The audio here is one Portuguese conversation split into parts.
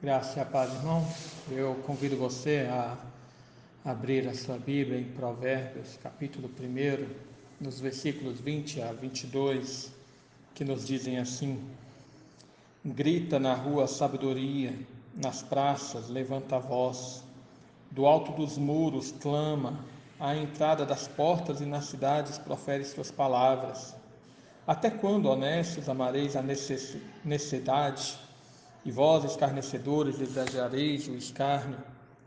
Graça e a paz, irmãos. Eu convido você a abrir a sua Bíblia em Provérbios, capítulo 1, nos versículos 20 a 22, que nos dizem assim: Grita na rua a sabedoria, nas praças levanta a voz, do alto dos muros clama, à entrada das portas e nas cidades profere suas palavras. Até quando, honestos, amareis a necessidade? E vós, escarnecedores, desejareis o escárnio,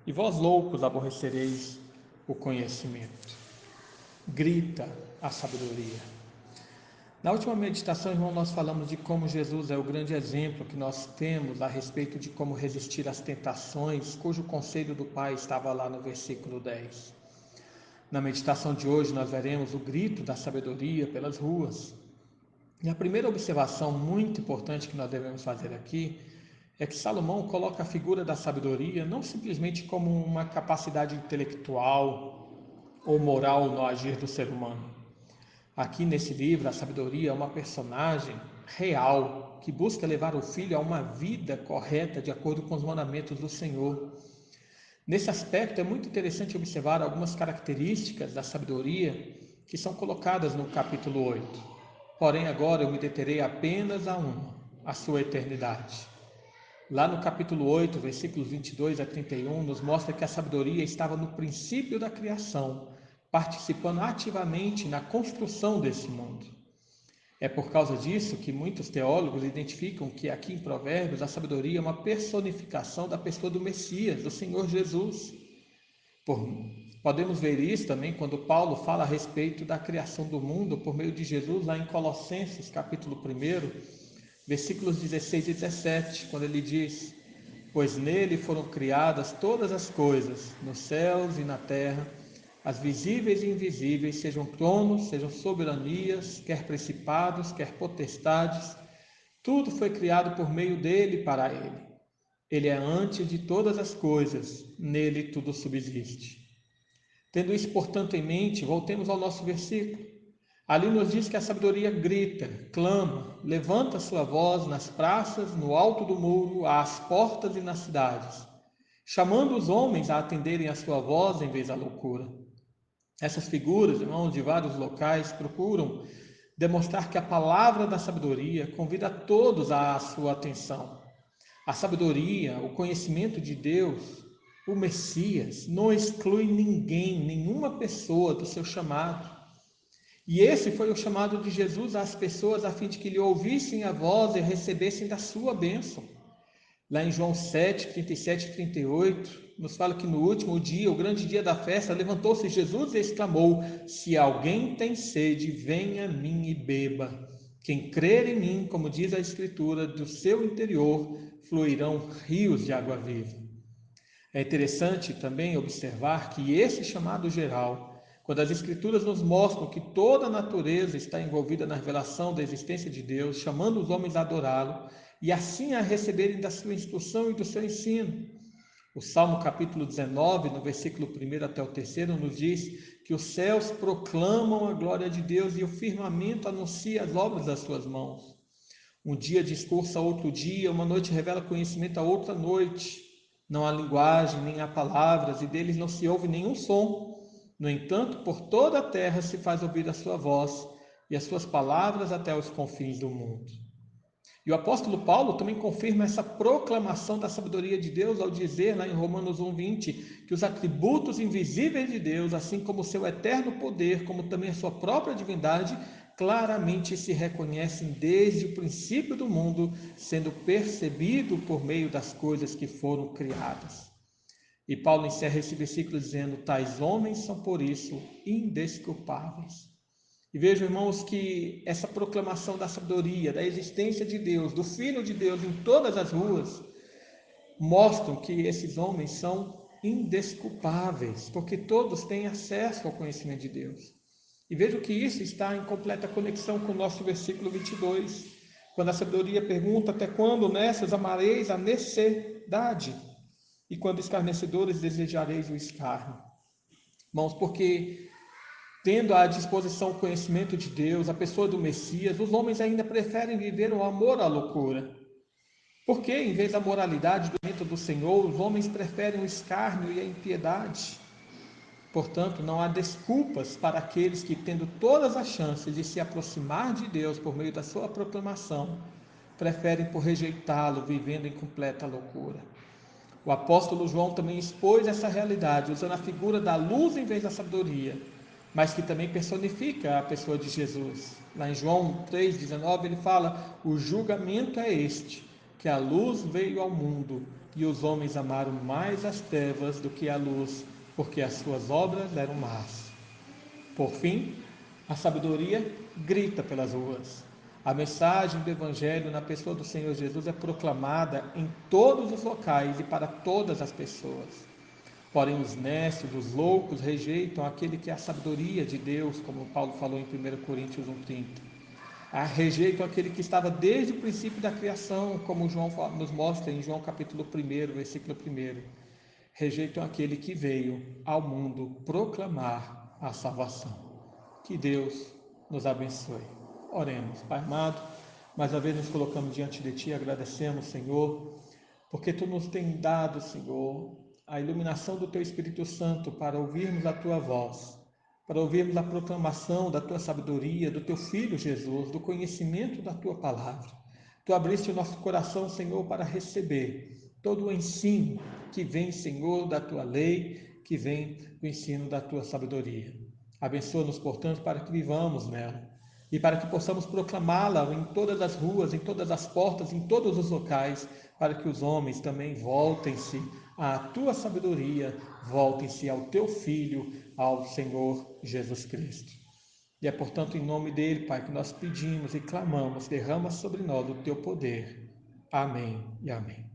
e vós, loucos, aborrecereis o conhecimento. Grita a sabedoria. Na última meditação, irmão, nós falamos de como Jesus é o grande exemplo que nós temos a respeito de como resistir às tentações, cujo conselho do Pai estava lá no versículo 10. Na meditação de hoje, nós veremos o grito da sabedoria pelas ruas. E a primeira observação muito importante que nós devemos fazer aqui é que Salomão coloca a figura da sabedoria não simplesmente como uma capacidade intelectual ou moral no agir do ser humano. Aqui nesse livro, a sabedoria é uma personagem real que busca levar o filho a uma vida correta de acordo com os mandamentos do Senhor. Nesse aspecto, é muito interessante observar algumas características da sabedoria que são colocadas no capítulo 8. Porém, agora eu me deterei apenas a uma, a sua eternidade. Lá no capítulo 8, versículos 22 a 31, nos mostra que a sabedoria estava no princípio da criação, participando ativamente na construção desse mundo. É por causa disso que muitos teólogos identificam que aqui em Provérbios a sabedoria é uma personificação da pessoa do Messias, do Senhor Jesus. Podemos ver isso também quando Paulo fala a respeito da criação do mundo por meio de Jesus, lá em Colossenses, capítulo 1, versículos 16 e 17, quando ele diz: Pois nele foram criadas todas as coisas, nos céus e na terra, as visíveis e invisíveis, sejam tronos, sejam soberanias, quer principados, quer potestades, tudo foi criado por meio dele e para ele. Ele é antes de todas as coisas, nele tudo subsiste. Tendo isso, portanto, em mente, voltemos ao nosso versículo. Ali nos diz que a sabedoria grita, clama, levanta sua voz nas praças, no alto do muro, às portas e nas cidades, chamando os homens a atenderem a sua voz em vez da loucura. Essas figuras, irmãos, de vários locais procuram demonstrar que a palavra da sabedoria convida a todos à sua atenção. A sabedoria, o conhecimento de Deus, o Messias, não exclui ninguém, nenhuma pessoa do seu chamado. E esse foi o chamado de Jesus às pessoas a fim de que lhe ouvissem a voz e recebessem da sua bênção. Lá em João 7, 37 e 38, nos fala que no último dia, o grande dia da festa, levantou-se Jesus e exclamou: Se alguém tem sede, venha a mim e beba. Quem crer em mim, como diz a Escritura, do seu interior fluirão rios de água viva. É interessante também observar que esse chamado geral, quando as Escrituras nos mostram que toda a natureza está envolvida na revelação da existência de Deus, chamando os homens a adorá-lo e assim a receberem da sua instrução e do seu ensino. O Salmo capítulo 19, no versículo 1 até o 3, nos diz que os céus proclamam a glória de Deus e o firmamento anuncia as obras das suas mãos. Um dia discursa a outro dia, uma noite revela conhecimento a outra noite. Não há linguagem, nem há palavras, e deles não se ouve nenhum som. No entanto, por toda a terra se faz ouvir a sua voz, e as suas palavras até os confins do mundo. E o apóstolo Paulo também confirma essa proclamação da sabedoria de Deus ao dizer lá em Romanos 1:20 que os atributos invisíveis de Deus, assim como o seu eterno poder, como também a sua própria divindade, claramente se reconhecem desde o princípio do mundo, sendo percebido por meio das coisas que foram criadas. E Paulo encerra esse versículo dizendo: tais homens são por isso indesculpáveis. E vejam, irmãos, que essa proclamação da sabedoria, da existência de Deus, do Filho de Deus em todas as ruas, mostram que esses homens são indesculpáveis, porque todos têm acesso ao conhecimento de Deus. E vejam que isso está em completa conexão com o nosso versículo 22, quando a sabedoria pergunta: até quando nessas amareis a necessidade? E quando escarnecedores desejareis o escárnio? Irmãos, porque tendo à disposição o conhecimento de Deus, a pessoa do Messias, os homens ainda preferem viver o amor à loucura. Porque, em vez da moralidade do Senhor, os homens preferem o escárnio e a impiedade. Portanto, não há desculpas para aqueles que, tendo todas as chances de se aproximar de Deus por meio da sua proclamação, preferem por rejeitá-lo, vivendo em completa loucura. O apóstolo João também expôs essa realidade, usando a figura da luz em vez da sabedoria, mas que também personifica a pessoa de Jesus. Lá em João 3,19 ele fala: o julgamento é este, que a luz veio ao mundo, e os homens amaram mais as trevas do que a luz, porque as suas obras eram más. Por fim, a sabedoria grita pelas ruas. A mensagem do Evangelho na pessoa do Senhor Jesus é proclamada em todos os locais e para todas as pessoas. Porém, os necios, os loucos, rejeitam aquele que é a sabedoria de Deus, como Paulo falou em 1 Coríntios 1,30. Rejeitam aquele que estava desde o princípio da criação, como João nos mostra em João capítulo 1, versículo 1. Rejeitam aquele que veio ao mundo proclamar a salvação. Que Deus nos abençoe. Oremos. Pai amado, mais uma vez nos colocamos diante de Ti, agradecemos, Senhor, porque Tu nos tem dado, Senhor, a iluminação do Teu Espírito Santo para ouvirmos a Tua voz, para ouvirmos a proclamação da Tua sabedoria, do Teu Filho Jesus, do conhecimento da Tua palavra. Tu abriste o nosso coração, Senhor, para receber todo o ensino que vem, Senhor, da Tua lei, que vem do ensino da Tua sabedoria. Abençoa-nos, portanto, para que vivamos nela e para que possamos proclamá-la em todas as ruas, em todas as portas, em todos os locais, para que os homens também voltem-se à Tua sabedoria, voltem-se ao Teu Filho, ao Senhor Jesus Cristo. E é, portanto, em nome dele, Pai, que nós pedimos e clamamos, derrama sobre nós o Teu poder. Amém e amém.